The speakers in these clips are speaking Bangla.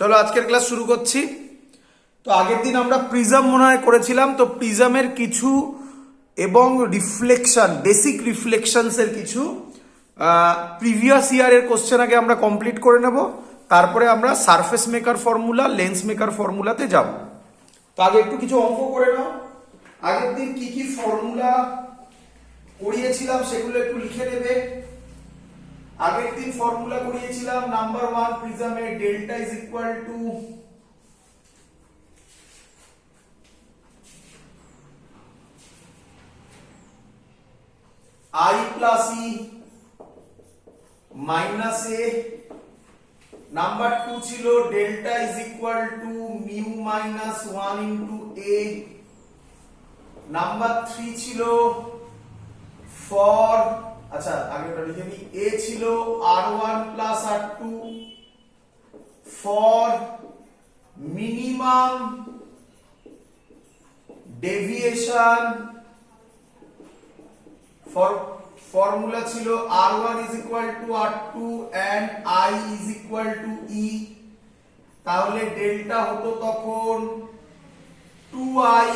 চলো আজকের ক্লাস শুরু করছি। তো আগের দিন আমরা প্রিজম মনে হয় করেছিলাম, তো প্রিজমের কিছু এবং রিফ্লেকশন, বেসিক রিফ্লেকশনসের কিছু প্রিভিয়াস ইয়ারের কোশ্চেন আগে আমরা কমপ্লিট করে নেব, তারপরে আমরা surface maker formula, lens maker ফর্মুলাতে যাব। তো আগে একটু কিছু অঙ্ক করে নাও। আগের দিন কি কি ফর্মুলা করিয়েছিলাম সেগুলো একটু লিখে নেবে। আগের দিন ফর্মুলা করিয়েছিলাম নাম্বার 1 প্রিজমে delta is equal to I plus E minus A. Number 2 ছিল delta is equal to mu minus 1 into A. Number 3 ছিল ফর, আচ্ছা আগেটা লিখে নি, এ ছিল r1 plus r2 for minimum deviation. Formula ছিল r1 is equal to r2 and I is equal to e। তাহলে ডেল্টা হতো তখন 2i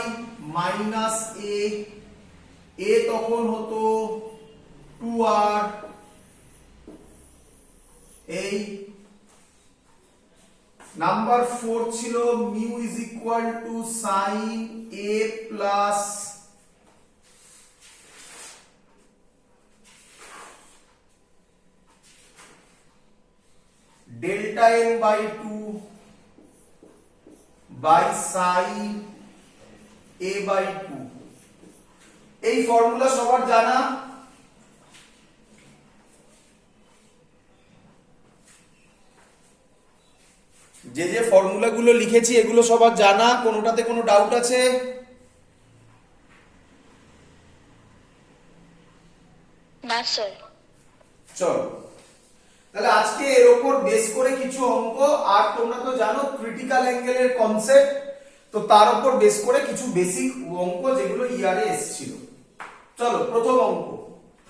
মাইনাস a, a তখন হতো 2r। এই নাম্বার 4 ছিল mu is equal to sin a plus delta m by 2 by sine a by 2। এই ফর্মুলা সবার জানা। যে যে ফর্মুলাগুলো লিখেছি এগুলো সবার জানা, কোনোটাতে কোনো ডাউট আছে? না স্যার। চলো তাহলে আজকে এর উপর বেস করে কিছু অঙ্ক, আর তোমরা তো জানো ক্রিটিক্যাল অ্যাঙ্গেলের কনসেপ্ট, তো তার উপর বেস করে কিছু বেসিক অঙ্ক যেগুলো ইয়ারে এসেছিল। চলো প্রথম অঙ্ক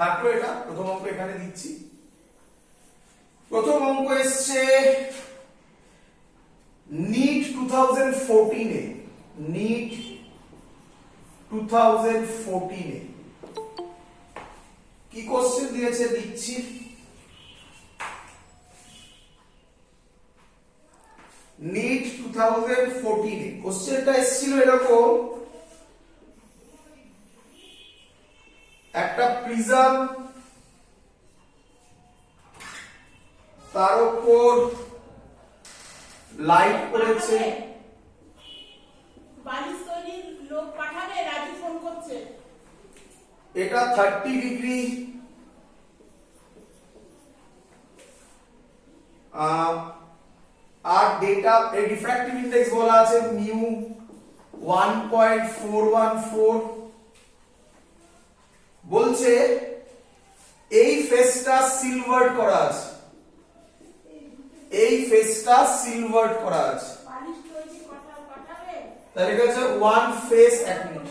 থাকলো, এটা প্রথম অঙ্ক এখানে দিচ্ছি। প্রথম অঙ্ক এসছে নিট 2014 এ, নিট 2014 এ কি কোশ্চেন দিয়েছে দিচ্ছি। নিট 2014 এ কোশ্চেনটা এসেছিল এরকম, একটা প্রিজম, তার উপর লাইট পড়েছে। লোক পাঠাবে, রাজু ফোন করছে। এটা 30 ডিগ্রি আর ডেটা রিফ্র্যাক্টিভ ইন্ডেক্স বলা আছে মিউ 1.414। বলছে এই ফেসটা সিলভার করা আছে, এই ফেসটা সিলভার করা আছে, তাহলে এটা হচ্ছে ওয়ান ফেস। এক মিনিট,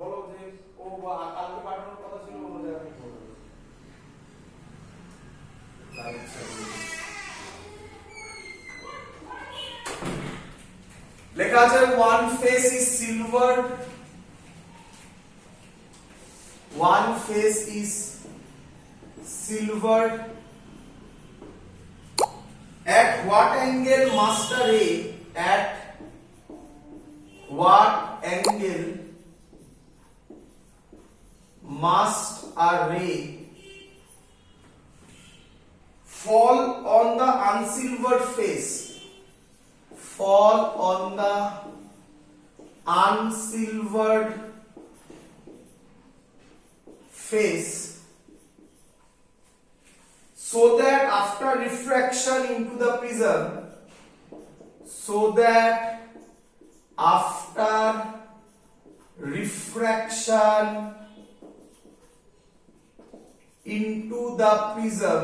বলো যে ও কালকে পাঠানোর কথা ছিল অন্য জায়গায় বলবে। লেখা আছে one face is silver, one face is silver at what angle must a ray, at what angle must a ray fall on the unsilvered face, fall on the unsilvered face, so that after refraction into the prism, so that after refraction into the prism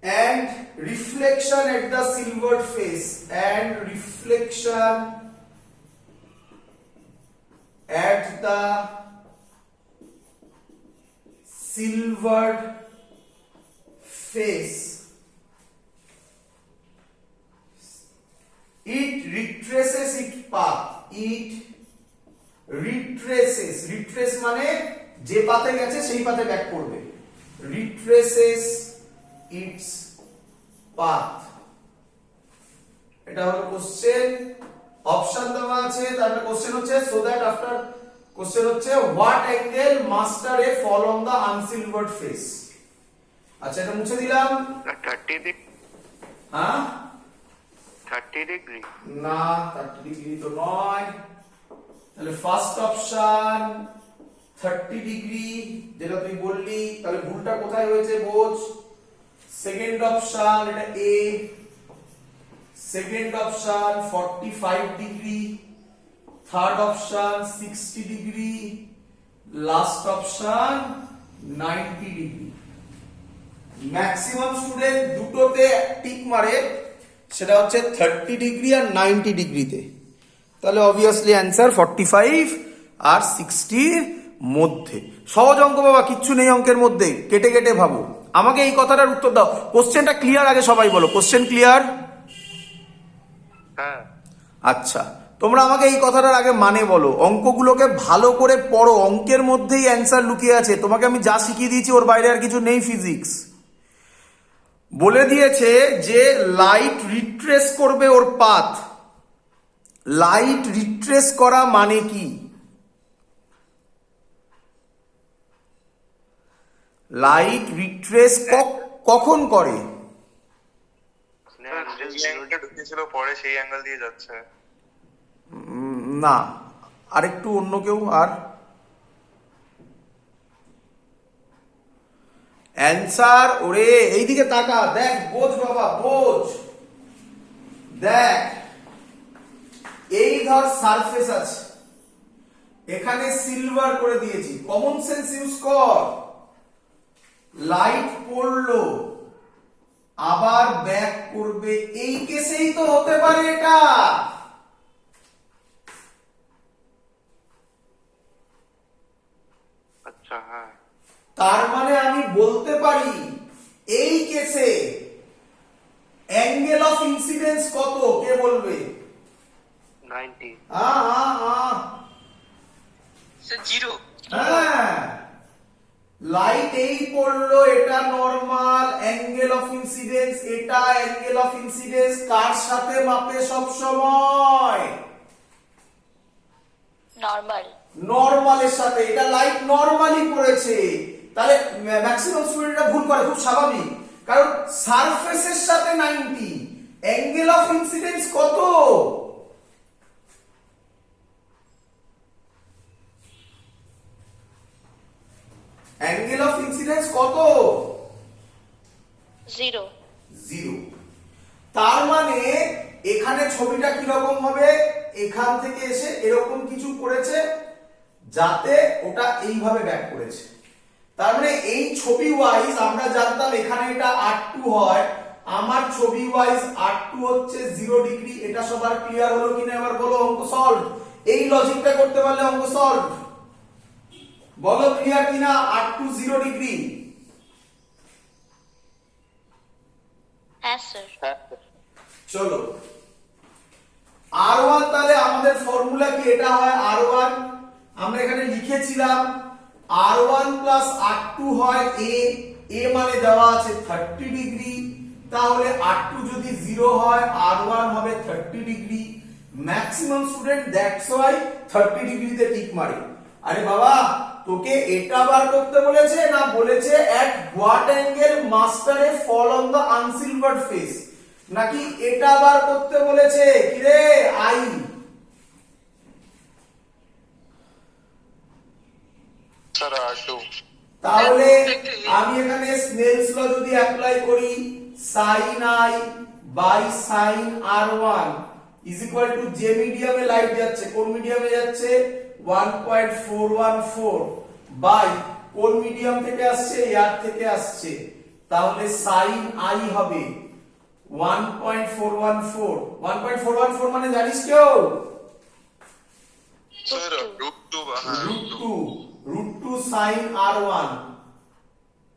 and reflection at the silvered face, and reflection at the silvered face. It retraces its path. It retraces. Retrace মানে যে পাথে গেছে সেই পাথে ব্যাক করবে। Retraces its path. এটা হলো কোশ্চেন। অপশন দেওয়া আছে, তারপরে কোশ্চেন হচ্ছে সো দ্যাট আফটার কোশ্চেন হচ্ছে what angle master a fall on the unsilvered face. আচ্ছা এটা মুছে দিলাম। 30 ডিগ্রি। হ্যাঁ 30 ডিগ্রি না, 30 ডিগ্রি তো নয়। তাহলে ফার্স্ট অপশন 30 ডিগ্রি যেটা তুই বললি, তাহলে ভুলটা কোথায় হয়েছে বোঝ। সেকেন্ড অপশন এটা এ, second option 45 degree, third option 60 degree, last option 90 degree. Maximum student দুটোতে টিক মারে, সেটা হচ্ছে 30 ডিগ্রি আর 90 ডিগ্রিতে। তাহলে অবভিয়াসলি অ্যান্সার 45 আর 60 এর মধ্যে। সহজ অঙ্ক বাবা, কিচ্ছু নেই অঙ্কের মধ্যে, কেটে কেটে ভাবো। আমাকে এই কথাটার উত্তর দাও। কোশ্চেনটা ক্লিয়ার আগে সবাই বলো, কোশ্চেন ক্লিয়ার? হ্যাঁ আচ্ছা, তোমরা আমাকে এই কথাটার আগে মানে বলো। অঙ্কগুলোকে ভালো করে পড়ো, অঙ্কের মধ্যেই অ্যান্সার লুকিয়ে আছে। তোমাকে আমি যা শিখিয়ে দিয়েছি ওর বাইরে আর কিছু নেই। ফিজিক্স বলে দিয়েছে যে লাইট রিট্রেস করবে ওর পাথ। লাইট রিট্রেস করা মানে কি? লাইট রিট্রেস কখন করে? যে অ্যাঙ্গেলটা ঢুকেছিল পরে সেই অ্যাঙ্গেল দিয়ে যাচ্ছে। না, আরেকটু অন্য কেউ। আর অ্যান্সার, ওরে এইদিকে তাকা, দেখ, বোঝ বাবা বোঝ। দেখ, এই ধর সারফেস আছে, এখানে সিলভার করে দিয়েছি। কমন সেন্স ইউজ কর। লাইট পড়লো আবার ব্যাক করবে, এই কেসেই তো হতে পারে এটা। আচ্ছা হ্যাঁ, তার মানে আমি বলতে পারি এই কেসে অ্যাঙ্গেল অফ ইনসিডেন্স কত? কে বলবে? 90। জিরো। হ্যাঁ, লাইট এই পড়লো, এটা নরমাল। অ্যাঙ্গেল অফ ইনসিডেন্স এটা, অ্যাঙ্গেল অফ ইনসিডেন্স কার সাথে মাপে সব সময়? নর্মাল। নরমালের সাথে। এটা লাইট নরমালি পড়েছে, তাহলে ম্যাক্সিমাম স্টুডেন্টরা ভুল করে, খুব স্বাভাবিক। কারণ সারফেসের সাথে 90, অ্যাঙ্গেল অফ ইনসিডেন্স কত? অ্যাঙ্গেল অফ ইনসিডেন্স কত? 0। 0। তার মানে এখানে ছবিটা কি রকম হবে? এখান থেকে এসে এরকম কিছু করেছে, যাতে ওটা এইভাবে ব্যাক করেছে। তার মানে এই ছবি ওয়াইজ আমরা জানতাম এখানে এটা R2 হয়, আমার ছবি ওয়াইজ R2 হচ্ছে 0 ডিগ্রি। এটা সবার ক্লিয়ার হলো কিনা এবার বলো, অঙ্ক সলভ। এই লজিকটা করতে পারলে অঙ্ক সলভ। বলো ক্লিয়ার কিনা? R2 0 degree. হ্যাঁ স্যার। চলো R1, তাহলে আমাদের ফর্মুলা কি? এটা হয় R1, আমরা এখানে লিখেছিলাম R1 প্লাস R2 হয় a মানে দেওয়া আছে 30 ডিগ্রি। তাহলে R2 যদি 0 হয় R1 হবে 30 degree. Maximum student that's why 30 ডিগ্রিতে টিক মারে। আরে বাবা, তোকে এটা বার করতে বলেছে না বলেছে at what angle master a fall on the unsilvered face, নাকি এটা বার করতে বলেছে? কি রে আই? Sir R2। তাহলে আমি এখানে স্নেলস ল যদি অ্যাপ্লাই করি, sin i by sin r1 is equal to, যে মিডিয়ামে লাইট যাচ্ছে, কোন মিডিয়ামে যাচ্ছে? 1.414 বাই কোন মিডিয়াম থেকে আসছে? এয়ার থেকে আসছে, তাহলে সাইন আই হবে 1.414 1.414 মানে জানিস কেউ? স্যার √2 হ্যাঁ √2 sign r1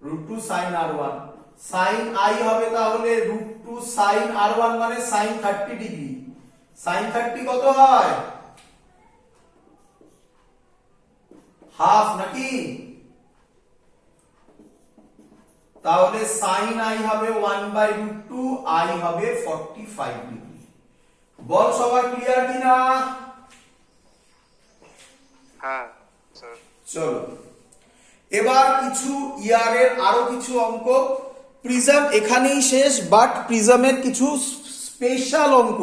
√2 sign r1 sign I হবে তাহলে √2 সাইন r1 মানে সাইন 30 ডিগ্রি। সাইন 30 কত হয়? হাফ নাকি? তাহলে সাইন আই হবে 1/√2, আই হবে 45 ডিগ্রি। বল সবার ক্লিয়ার কিনা? হ্যাঁ স্যার। চলো এবার কিছু ইয়ারের আরো কিছু অঙ্ক। প্রিজম এখানেই শেষ, বাট প্রিজমের কিছু স্পেশাল অঙ্ক,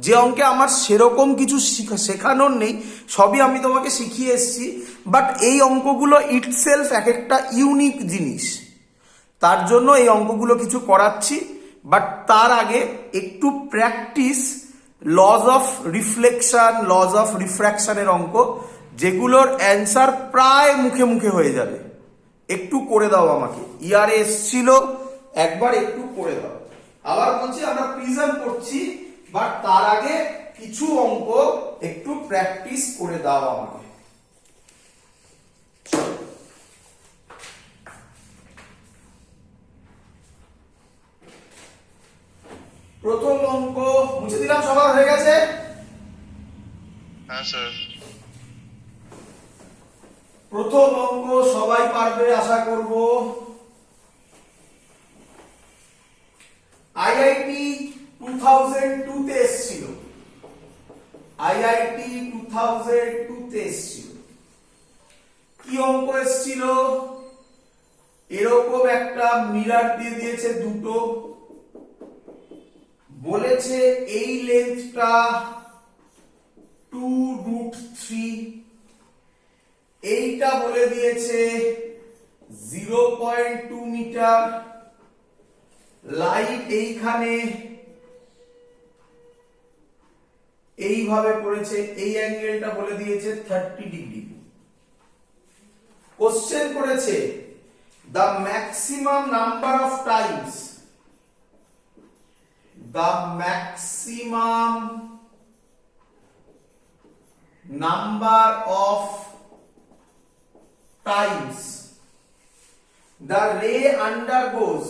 যে অঙ্কে আমার সেরকম কিছু শেখানোর নেই, সবই আমি তোমাকে শিখিয়ে এসেছি, বাট এই অঙ্কগুলো ইটসেলফ এক একটা ইউনিক জিনিস, তার জন্য এই অঙ্কগুলো কিছু করাচ্ছি। বাট তার আগে একটু practice laws of reflection, laws of রিফ্র্যাকশনের অঙ্ক, যেগুলোর অ্যান্সার প্রায় মুখে মুখে হয়ে যাবে। একটু করে দাও আমাকে, ইয়ারে এসছিল, একবার একটু করে দাও। আবার বলছি আমরা প্রিজম করছি, বাট তার আগে কিছু অঙ্ক একটু প্র্যাকটিস করে দাও আমাকে। প্রথম অঙ্ক মুছে দিলাম, সবার হয়ে গেছে? হ্যাঁ স্যার। প্রথম অঙ্ক সবাই পারবে আশা করব। আইআইটি 2002 তে এসেছিল, আইআইটি 2002 তে এসেছিল। কি অঙ্ক এসেছিল? এরকম একটা মিরর দিয়ে দিয়েছে দুটো, বলেছে এই লেন্থটা 2√3, এইটা বলে দিয়েছে 0.2 মিটার, লাইট এইখানে এইভাবে পড়েছে, এই অ্যাঙ্গেলটা বলে দিয়েছে 30 ডিগ্রি। কোশ্চেন করেছে the maximum number of Times, the maximum number of times the ray undergoes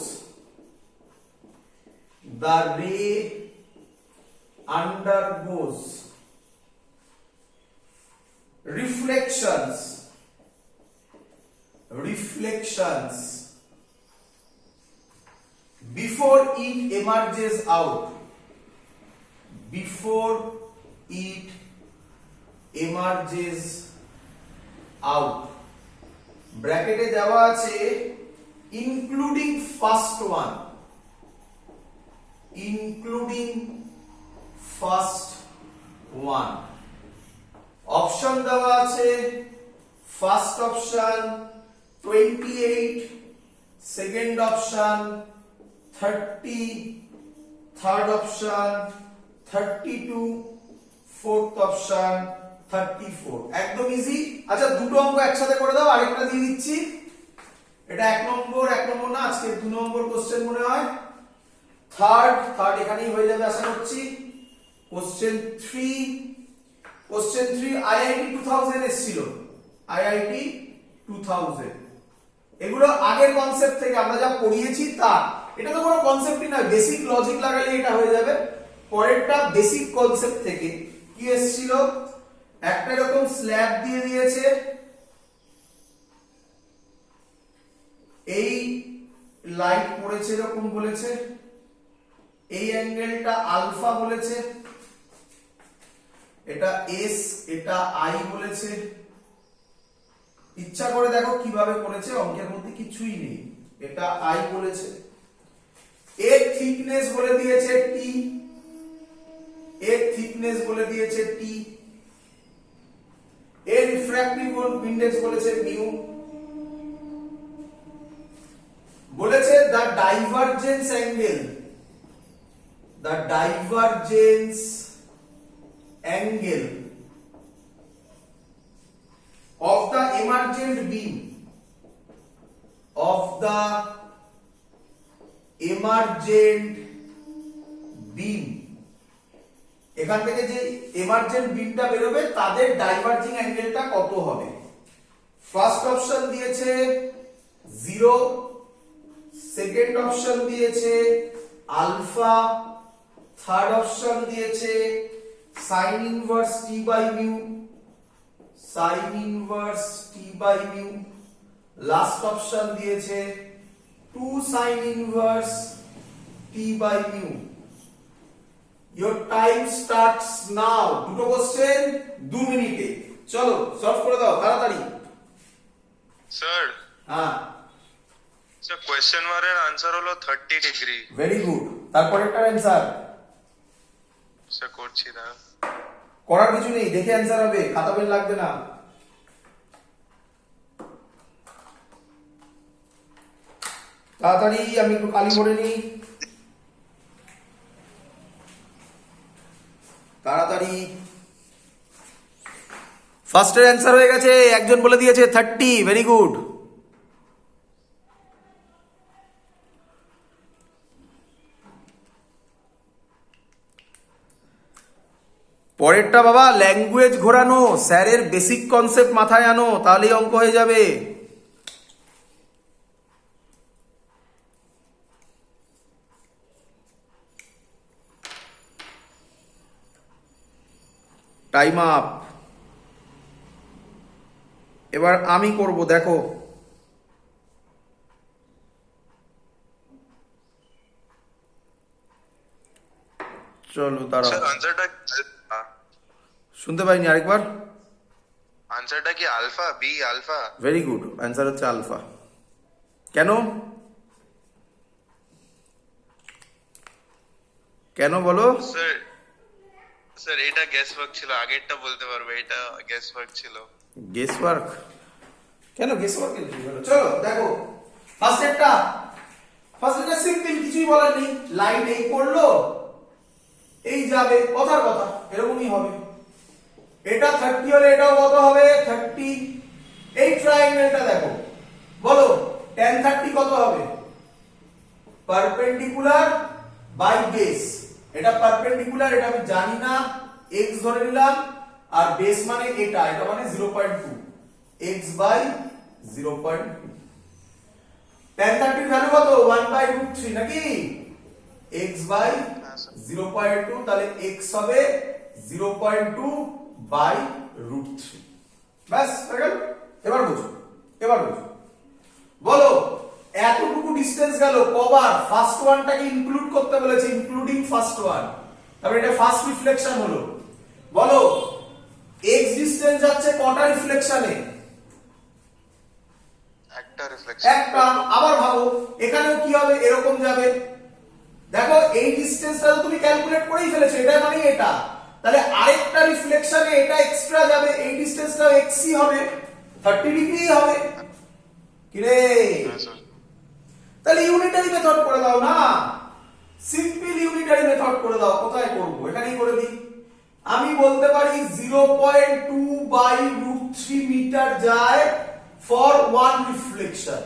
reflections before it emerges out, before it emerges out, ব্র্যাকেটে দেওয়া আছে including first one, including first one, option দেওয়া আছে first option 28, second option 30, third option 32, fourth option 34। একদম ইজি। আচ্ছা দুটো অঙ্ক একসাথে করে দাও, আরেকটা দিয়ে দিচ্ছি। এটা এক নম্বর না, আজকে 2 নম্বর কোশ্চেন মনে হয়। থার্ড এখানেই হয়ে যাবে আশা করছি। কোশ্চেন 3 আইআইটি 2000 এসেছিল, আইআইটি 2000। এগুলো আগের কনসেপ্ট থেকে আমরা যা পড়িয়েছি তা, এটা তো কোনো কনসেপ্টই না, বেসিক লজিক লাগালে এটা হয়ে যাবে। পরেরটা বেসিক কনসেপ্ট থেকে কি এসেছিল, একটা এরকম স্ল্যাব দিয়ে দিয়েছে, এই লাইট পড়েছে এরকম বলেছে, এই অ্যাঙ্গেলটা আলফা বলেছে, এটা এস, এটা আই বলেছে। ইচ্ছা করে দেখো কিভাবে করেছে, অঙ্কের মধ্যে কিছুই নেই। এটা আই বলেছে, এর থিকনেস বলে দিয়েছে টি, এর থিকনেস বলে দিয়েছে টি, এর রিফ্র্যাক্টিভ ইনডেক্স বলেছে মিউ, বলেছে the divergence angle, the divergence angle of the emergent beam, of the emergent beam, এখান থেকে যে এমার্জেন্ট বিমটা বেরোবে তাদের ডাইভার্জিং অ্যাঙ্গেলটা কত হবে? ফার্স্ট অপশন দিয়েছে 0, সেকেন্ড অপশন দিয়েছে আলফা, থার্ড অপশন দিয়েছে sine inverse T by mu, sine inverse T by mu, last option দিয়েছে 2 sine inverse T by mu. Your time starts now. দুটো কোশ্চেন 2 মিনিটে, চলো সলভ করে দাও তাড়াতাড়ি। স্যার হ্যাঁ, স্যার কোয়েশ্চেন ওয়ানের আনসার হলো 30 ডিগ্রি। Very good. তারপরেরটার অ্যান্সার স্যার করছি না। করার কিছু নেই, দেখে অ্যান্সার হবে, খাতা পেন লাগবে না। তাড়াতাড়ি, আমি একটু কালি করে নিই, তাড়াতাড়ি। ফার্স্টের অ্যান্সার হয়ে গেছে, একজন বলে দিয়েছে 30, ভেরি গুড। পরেরটা বাবা ল্যাঙ্গুয়েজ ঘোরানো, স্যারের বেসিক কনসেপ্ট মাথায় আনো, তাহলেই অঙ্ক হয়ে যাবে। Time up. এবার আমি করব, দেখো। চলো দাঁড়াও, স্যার আনসারটা শুনতে পাইনি, আরেকবার। আনসারটা কি alpha, B alpha? Very good, answer হচ্ছে আলফা। কেন? কেন বলো? স্যার স্যার এটা গেস ওয়ার্ক ছিল, আগেরটা বলতে পারবে, এটা গেস ওয়ার্ক ছিল। Guess work? কেন গেস ওয়ার্ক? চলো দেখো, ফার্স্ট একটা সিম্পল, কিছুই বলার নেই, লাইন এই পড়লো, এই যাবে, কথার কথা, এরকমই হবে। এটা 30 হলে এটাও কত হবে? 30। এই ট্রায়াঙ্গেলটা দেখো, বলো tan 30 কত হবে? Perpendicular by base. এটা পারপেন্ডিকুলার, এটা আমি জানি না, x ধরে নিলাম, আর বেস মানে এটা মানে 0.2, x বাই 0.2। tan 30 এর ভ্যালু কত? 1/√3 নাকি? x বাই 0.2, তাহলে x হবে 0.2 বাই √3। ব্যাস হয়ে গেল। এবার বুঝো, বলো এতটুকু ডিসটেন্স গেল কবার? ফার্স্ট ওয়ানটাকে ইনক্লুড করতে বলেছে, ইনক্লুডিং ফার্স্ট ওয়ান, তারপরে এটা ফার্স্ট রিফ্লেকশন হলো। বলো x ডিসটেন্স যাচ্ছে কটা রিফ্লেকশনে? একটা রিফ্লেকশন। একটা। আবার ভাবো এখানেও কি হবে? এরকম যাবে। দেখো এই ডিসটেন্সটা তো তুমি ক্যালকুলেট করেই ফেলেছো, এটা মানে এটা, তাহলে আরেকটা রিফ্লেকশনে এটা এক্সট্রা যাবে, এই ডিসটেন্সটাও xc হবে, 30 ডিগ্রি হবে। কি রে? তাহলে ইউনিটারি মেথড করে দাও না, সিম্পল ইউনিটারি মেথড করে দাও। কোথায় করব? এখানেই করে দিই। আমি বলতে পারি 0.2 বাই √3 মিটার যায় ফর ওয়ান রিফ্লেকশন।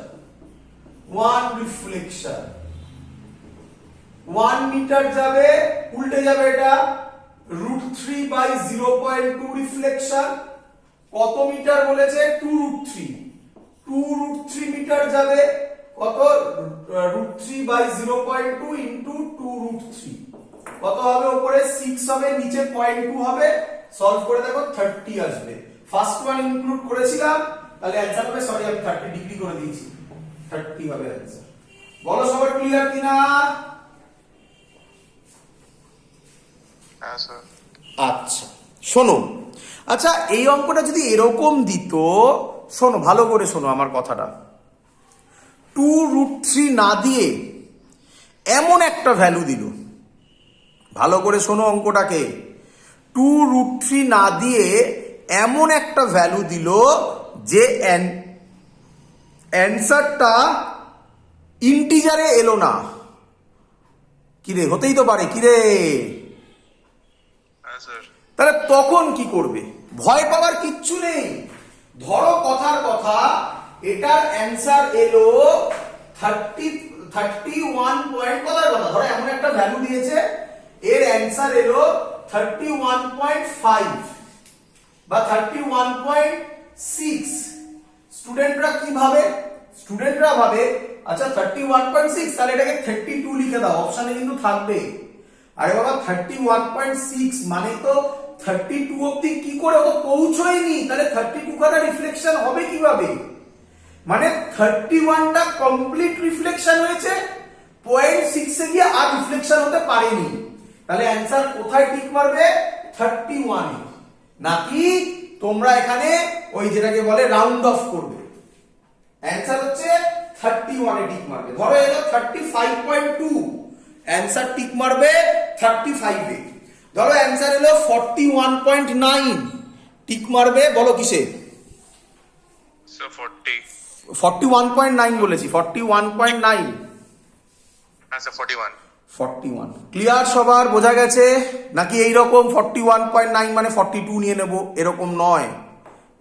1 মিটার যাবে, উল্টে যাবে এটা, √3 বাই 0.2 রিফ্লেকশন। কত মিটার বলেছে? 2√3 মিটার যাবে, কত? √3 বাই 0.2 ইন্টু 2√3, কত হবে? উপরে 6 হবে, নিচে 0.2 হবে। সলভ করে দেখো 30 আসবে। ফার্স্ট ওয়ান ইনক্লুড করেছিলাম, তাহলে অ্যান্সার হবে, সরি আমি 30 ডিগ্রি করে দিয়েছি, 30 হবে অ্যান্সার। বলো সবার ক্লিয়ার কিনা? হ্যাঁ স্যার। আচ্ছা শোনো, আচ্ছা এই অঙ্কটা যদি এরকম দিত, শোনো ভালো করে শোনো আমার কথাটা, 2√3 না দিয়ে এমন একটা ভ্যালু দিল, ভালো করে শোনো অঙ্কটাকে, 2√3 না দিয়ে এমন একটা ভ্যালু দিল যে অ্যান্সারটা ইন্টিজারে এলো না। কিরে, হতেই তো পারে, কিরে? তাহলে তখন কি করবে? ভয় পাওয়ার কিচ্ছু নেই। ধরো কথার কথা, এটার অ্যান্সার এলো 31 পয়েন্ট কথার কথা, ধরো এমন একটা ভ্যালু দিয়েছে, এর অ্যান্সার এলো 31.5 বা 31.6। স্টুডেন্টরা কি ভাবে? স্টুডেন্টরা ভাবে আচ্ছা 31.6, তাহলে এটাকে 32 লিখে দাও, অপশনে কিন্তু থাকবে। আরে বাবা 31.6 মানে তো 32 অবধি কি করে, ও তো পৌঁছয়নি, তাহলে 32 কাটা রিফ্লেকশন হবে কিভাবে? মানে 31টা কমপ্লিট রিফ্লেকশন হয়েছে, 0.6 এ গিয়ে আর রিফ্লেকশন হতে পারেনি, তাহলে অ্যান্সার কোথায় টিক মারবে? 31 এ, নাকি তোমরা এখানে ওই যেটাকে বলে রাউন্ড অফ করবে। অ্যান্সার হচ্ছে 31 এ টিক মারবে। ধরো এলো 35.2, অ্যান্সার টিক মারবে 35 এ। ধরো অ্যান্সার এলো 41.9, টিক মারবে বলো কিসে? So 40. 41.9 বলেছি, 41.9। আচ্ছা 41. 41 ক্লিয়ার সবার? বোঝা গেছে নাকি? এইরকম 41.9 মানে 42 নিয়ে নেব এরকম নয়,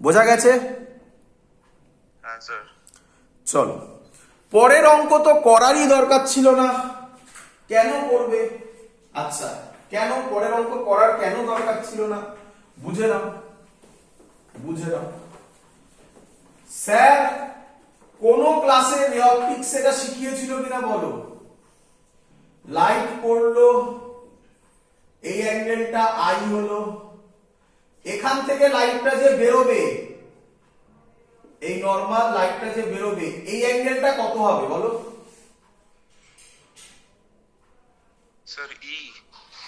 বোঝা গেছে? হ্যাঁ স্যার। চলো, পরের অঙ্ক তো করারই দরকার ছিল না, কেন করবে? আচ্ছা, কেন পরের অঙ্ক করার কেন দরকার ছিল না বুঝে নাও, বুঝে নাও। স্যার কোন ক্লাসে রে অপটিক্স এটা শিখিয়েছিল কিনা বলো? লাইট পড়লো, এই অ্যাঙ্গেলটা আই হলো, এখান থেকে লাইটটা যে বেরোবে, এই নরমাল লাইটটা যে বেরোবে, এই অ্যাঙ্গেলটা কত হবে বলো? স্যার ই।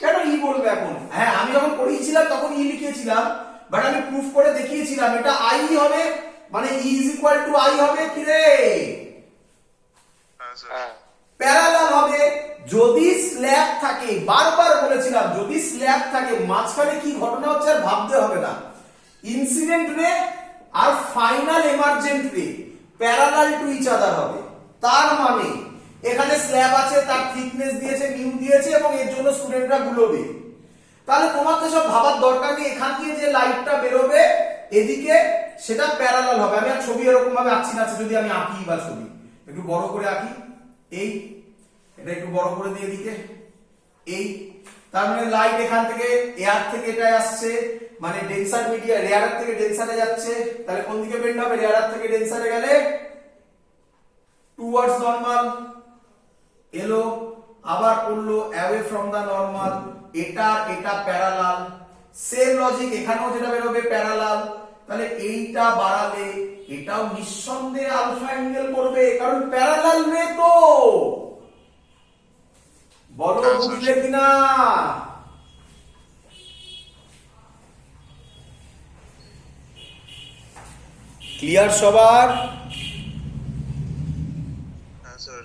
কেন ই বলবে এখন? হ্যাঁ আমি যখন পড়িয়েছিলাম তখন ই লিখেছিলাম, বাট আমি প্রুফ করে দেখিয়েছিলাম এটা আই হবে, মানে ই ইজ ইকুয়াল টু আই হবে কি রে? হ্যাঁ স্যার। প্যারালাল হবে। যদি স্ল্যাব থাকে, বারবার বলেছিলাম যদি স্ল্যাব থাকে, মাঝখানে কি ঘটনা হচ্ছে আর ভাবতে হবে না, ইনসিডেন্ট রে আর ফাইনাল এমার্জেন্ট রে প্যারালাল টু ইচ আদার হবে। তার মানে এখানে স্ল্যাব আছে, তার থিকনেস দিয়েছে, নিউ দিয়েছে, এবং এর জন্য স্টুডেন্টরা গুলোবে। তাহলে তোমাকে সব ভাবার দরকার নেই, এখান দিয়ে যে লাইটটা বেরোবে এদিকে সেটা প্যারালাল হবে। আমি আর ছবি এরকম ভাবে আঁকছি না, যদি আমি আঁকি বা ছবি একটু বড় করে আঁকি, এই এটা একটু বড় করে দিয়ে দিকে, এই তার মানে লাইট এখান থেকে এয়ার থেকে এটাই আসছে, মানে ডেন্সার মিডিয়া রেয়ার থেকে ডেন্সারে যাচ্ছে, তাহলে কোন দিকে বেন্ড হবে? রেয়ার থেকে ডেন্সারে গেলে টুয়ার্ডস নরমাল, এলো আবার পড়লো অ্যাওয়ে ফ্রম দা নরমাল, এটা এটা প্যারালাল। সেম লজিক এখানেও যেটা বেরোবে প্যারালাল, তাহলে এইটা বাড়ালে এটাও নিঃসন্দেহে আলফা অ্যাঙ্গেল করবে, কারণ প্যারালাল রে তো। বলো বুঝলে কিনা? ক্লিয়ার সবার? হ্যাঁ স্যার।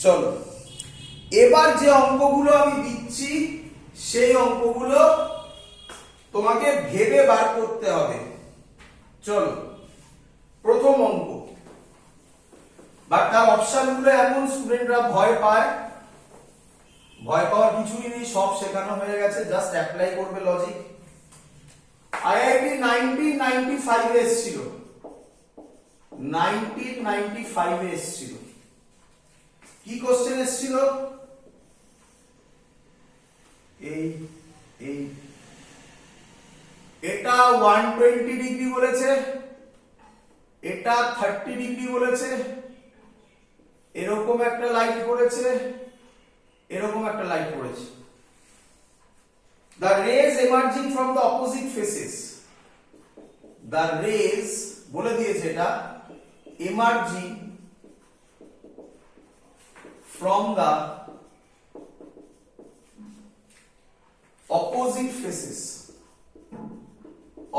চলো এবার যে অঙ্কগুলো আমি দিচ্ছি সেই অঙ্কগুলো তোমাকে ভেবে বার করতে হবে। চলো প্রথম অঙ্ক, বাট তার অপশনগুলো এমন স্টুডেন্টরা ভয় পায়, ভয় পাওয়ার কিছুই নেই, সব শেখানো হয়ে গেছে, জাস্ট অ্যাপ্লাই করবে লজিক। আইআইটি 1995 এ এসেছিল, 1995 এ এসেছিল। কি কোশ্চেন এসেছিল? এই এই এটা 120 ডিগ্রি বলেছে, এটা 30 ডিগ্রি বলেছে, এরকম একটা লাইট পড়েছে, এরকম একটা লাইট পড়েছে। The rays emerging from the opposite faces, the rays বলে দিয়েছে এটা emerging from the opposite faces,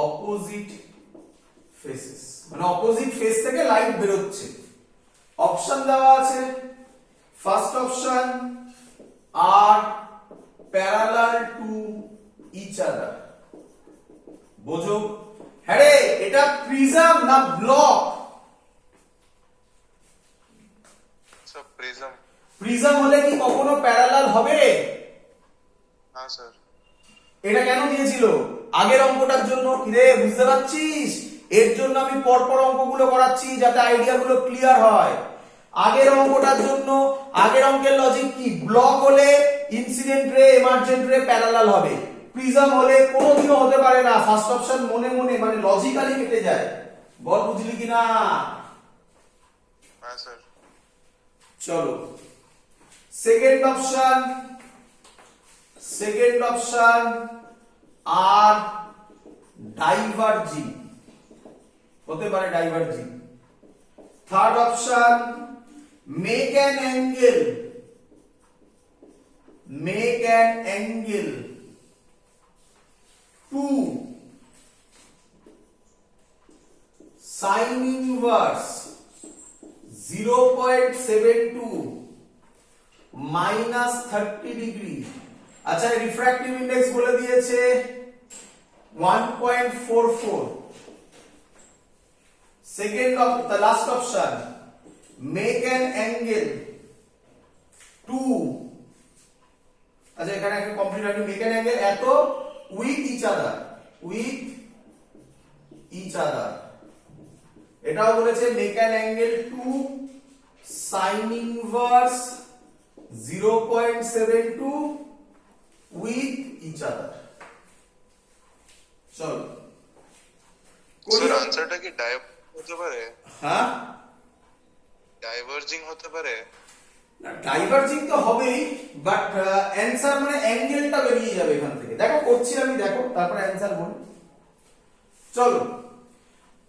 opposite faces মানে অপোজিট ফেস থেকে লাইট বেরোচ্ছে। অপশন দেওয়া আছে, ফার্স্ট অপশন আর প্যারালাল টু ইচ আদার। বোঝো? হ্যাঁ রে, এটা প্রিজম না ব্লক? Sir prism. প্রিজম হলে কি কখনো প্যারালাল হবে? হ্যাঁ স্যার। এটা কেন দিয়েছিল? আগের অঙ্কটার জন্য। কিরে বুঝতে পারছিস? এর জন্য আমি পরপর অঙ্কগুলো করাচ্ছি যাতে আইডিয়াগুলো ক্লিয়ার হয়। আগের অঙ্কটার জন্য আগের অঙ্কের লজিক কি, ব্লক হলে ইনসিডেন্ট রে এমার্জেন্ট রে প্যারালাল হবে, প্রিজম হলে কোনোদিনও হতে পারে না। ফার্স্ট অপশন মনে মনে মানে লজিক্যালি কেটে যায়। বল বুঝলি কিনা? হ্যাঁ স্যার। চলো সেকেন্ড অপশন আর ডাইভার্জিং হতে পারে, diverging. Third option make an angle to sine inverse 0.72 minus 30 degree. আচ্ছা রিফ্র্যাক্টিভ ইন্ডেক্স বলে দিয়েছে 1.44। Second of the last option make an angle to, আচ্ছা এখানে একটা কমপ্লিট হয়নি, মেক অ্যান অ্যাঙ্গেল এত উইথ ইচ আদার। এটাও বলেছে make an angle to sine inverse 0.72 with each other. চলো স্যার আনসারটা কি হতে পারে? হ্যাঁ ডাইভার্জিং হতে পারে? না ডাইভার্জিং তো হবেই, বাট অ্যানসার মানে অ্যাঙ্গেলটা বেরিয়ে যাবে এখান থেকে। দেখো করছি আমি, দেখো তারপরে অ্যানসার বলি। চলো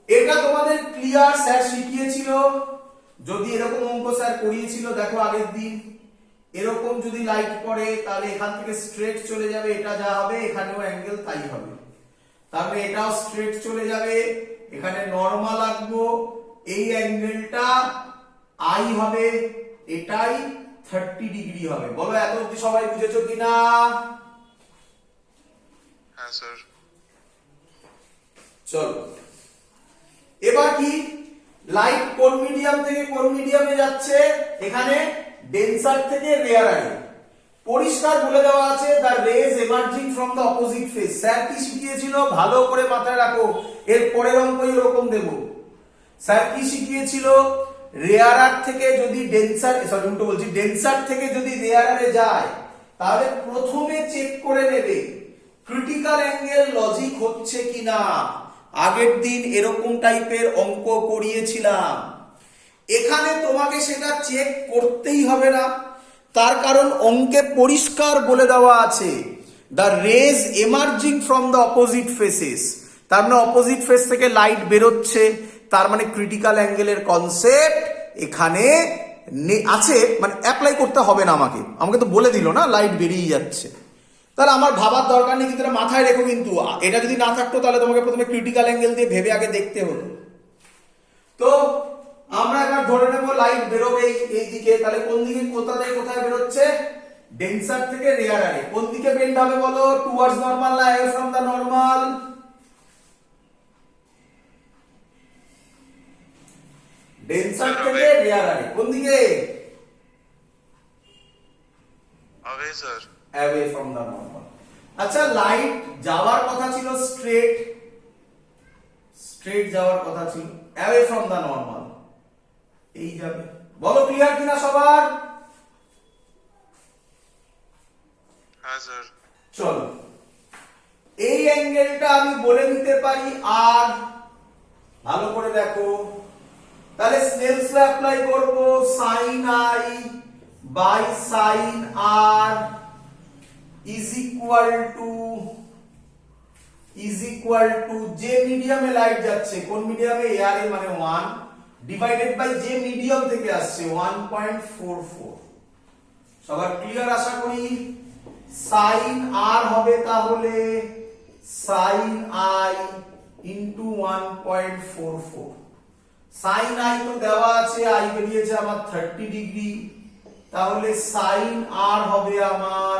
এটা তোমাদের ক্লিয়ার, স্যার শিখিয়েছিল। যদি এরকম অঙ্ক স্যার করিয়েছিল, দেখো আগের দিন এরকম যদি লাইট পড়ে তাহলে এখান থেকে স্ট্রেট চলে যাবে, এটা যা হবে এখানেও অ্যাঙ্গেল তাই হবে। তারপরে এটাও স্ট্রেট চলে যাবে, এখানে নরমাল আঁকবো, এই অ্যাঙ্গেলটা আই হবে, এটাই 30 ডিগ্রি হবে। বলো এত অবধি সবাই বুঝেছো কিনা? হ্যাঁ স্যার। চলো এবার কি, লাইট কোন মিডিয়াম থেকে কোন মিডিয়ামে যাচ্ছে, এখানে ডেন্সার থেকে রেয়ারে। পরিষ্কার বলে দেওয়া আছে the rays emerging from the opposite face. Sir কি শিখিয়েছিল ভালো করে মাথায় রাখো, এর পরের অঙ্কই এরকম দেব। স্যার কি শিখিয়েছিল, রেয়ারার থেকে যদি ডেন্সার, সরি উল্টো বলছি, ডেন্সার থেকে যদি রেয়ারে যায় তাহলে প্রথমে চেক করে নেবে ক্রিটিক্যাল অ্যাঙ্গেল লজিক হচ্ছে কিনা। আগের দিন এরকম টাইপের অঙ্ক করিয়েছিলাম, এখানে তোমাকে সেটা চেক করতেই হবে না, তার কারণ অঙ্কে পরিষ্কার বলে দেওয়া আছে the rays emerging from the opposite faces. তার মানে অপোজিট ফেস থেকে লাইট বেরোচ্ছে, তার মানে ক্রিটিক্যাল অ্যাঙ্গেলের কনসেপ্ট এখানে আছে, মানে অ্যাপ্লাই করতে হবে না আমাকে, আমাকে তো বলে দিল না লাইট বেরিয়ে যাচ্ছে, তাহলে আমার ভাবার দরকার নেই। কিন্তু এটা মাথায় রেখো, কিন্তু এটা যদি না থাকতো তাহলে তোমাকে প্রথমে ক্রিটিক্যাল অ্যাঙ্গেল দিয়ে ভেবে আগে দেখতে হতো। তো আমরা এবার ধরে নেব লাইট বেরোবে এই দিকে, তাহলে কোন দিকে কোথা থেকে কোথায় বেরোচ্ছে, ডেন্সার থেকে রেয়ারে। কোন দিকে বেন্ড হবে বলো, টুয়ার্ডস নরমাল না অ্যাওয়ে ফ্রম দ্য নরমাল? ডেন্সার থেকে রেয়ারে কোন দিকে? Away sir. Away from the normal. আচ্ছা লাইট যাওয়ার কথা ছিল স্ট্রেট যাওয়ার কথা ছিল, অ্যাওয়ে ফ্রম দ্য নরমাল এই যাবে। বলো ক্লিয়ার কিনা সবার? হ্যাঁ স্যার। চলো এই অ্যাঙ্গেলটা আমি বলে দিতে পারি আর, ভালো করে দেখো, তাহলে স্নেলস ল অ্যাপ্লাই করব, sin i by sin r is equal to যে মিডিয়ামে লাইট যাচ্ছে, কোন মিডিয়ামে, এয়ার এ মানে 1 ডিভাইডেড বাই যে মিডিয়াম থেকে আসছে 1.44। সবার ক্লিয়ার আশা করি। sin r হবে তাহলে sin i into 1.44। sin i তো দেওয়া আছে, i বেরিয়েছে আমার 30 ডিগ্রি, তাহলে sin r হবে আমার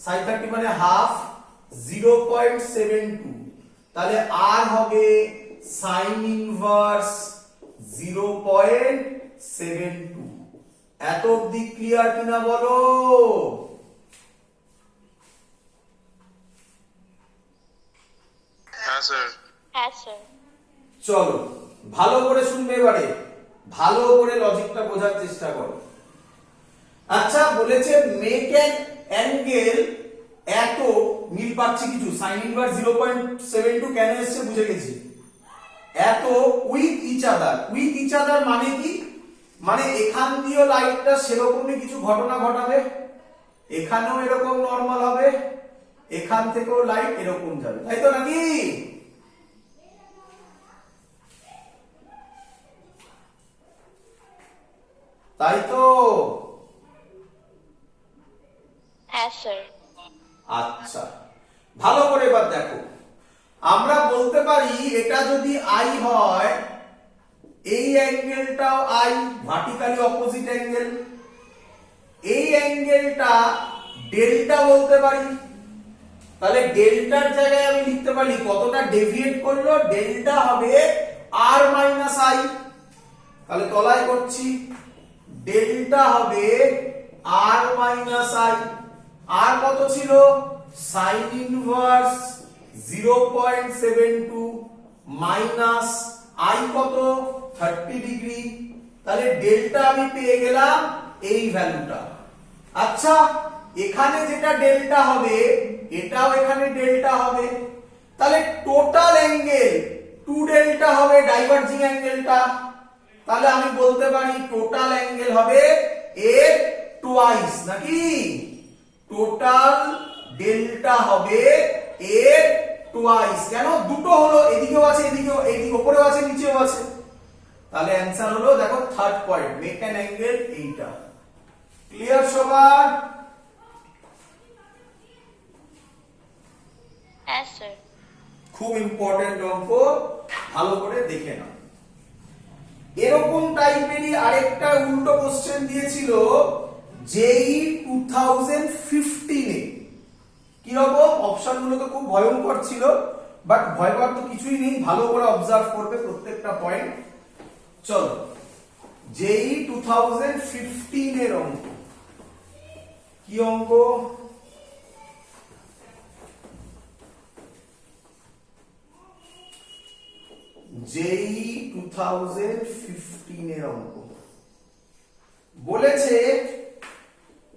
sin 30 মানে হাফ 0.72, তাহলে r হবে sin ইনভার্স 0.72। এত অবধি ক্লিয়ার কিনা বলো? হ্যাঁ স্যার। হ্যাঁ স্যার। চলো ভালো করে শুনবে এবারে, ভালো করে লজিকটা বোঝার চেষ্টা করো। আচ্ছা বলেছে মেক অ্যান অ্যাঙ্গেল, এত মিল পাচ্ছি কিছু, সাইন ইনভার্স 0.72 কেন এসেছে বুঝে গেছি, এত with each other. With each other মানে কি, মানে এখান দিয়েও লাইটটা সেরকমই কিছু ঘটনা ঘটাবে, এখানেও এরকম নরমাল হবে, এখান থেকেও লাইট এরকম যাবে, তাই তো নাকি? তাই তো? হ্যাঁ স্যার। আচ্ছা ভালো করে এবার দেখো, আমরা বলতে পারি এটা যদি আই হয়, এই অ্যাঙ্গেলটাও আই, ভার্টিক্যালি অপোজিট অ্যাঙ্গেল, এই অ্যাঙ্গেলটা ডেল্টা বলতে পারি। তাহলে ডেল্টার জায়গায় আমি লিখতে পারি কতটা ডেভিয়েট করলো, ডেল্টা হবে আর মাইনাস আই। তাহলে তলায় করছি, ডেল্টা হবে আর মাইনাস আই। আর কত ছিল, সাইন ইনভার্স 0.72 মাইনাস আই কত 30 ডিগ্রি। তাহলে ডেল্টা আমি পেয়ে গেলাম এই ভ্যালুটা। আচ্ছা এখানে যেটা ডেল্টা হবে এটাও এখানে ডেল্টা হবে, তাহলে টোটাল অ্যাঙ্গেল 2 ডেল্টা হবে ডাইভার্জিং অ্যাঙ্গেলটা। তাহলে আমি বলতে পারি টোটাল অ্যাঙ্গেল হবে এর টুয়াইস, নাকি? টোটাল ডেল্টা হবে এর টুয়াইস। কেন, দুটো হলো, এদিকেও আছে এদিকেও, এদিকে উপরেও আছে নিচেও আছে। তাহলে অ্যানসার হলো দেখো third point, make an angle, এইটা। ক্লিয়ার সবার? হ্যাঁ স্যার। খুব ইম্পর্টেন্ট অঙ্ক, ভালো করে দেখে নাও। এরকম টাইপেরই আরেকটা উল্টো কোশ্চেন দিয়েছিল জেই 2015 এ। কি রকম, অপশনগুলো তো খুব ভয়ঙ্কর ছিল, বাট ভয় পাওয়ার তো কিছুই নেই, ভালো করে অবজার্ভ করবে প্রত্যেকটা পয়েন্ট। চলো জেই 2015 এর অঙ্ক। কি অঙ্ক, জেই 2015 এর অঙ্ক। বলেছে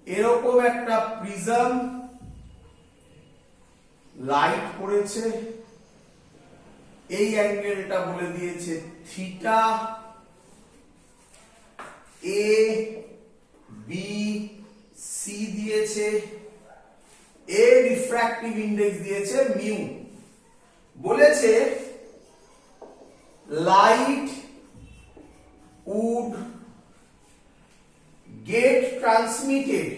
এরকম একটা প্রিজম, লাইট পড়েছে, এই অ্যাঙ্গেলটা বলে দিয়েছে থিটা, এ বি সি দিয়েছে, এ রিফ্র্যাক্টিভ ইন্ডেক্স দিয়েছে মিউ। বলেছে light would get transmitted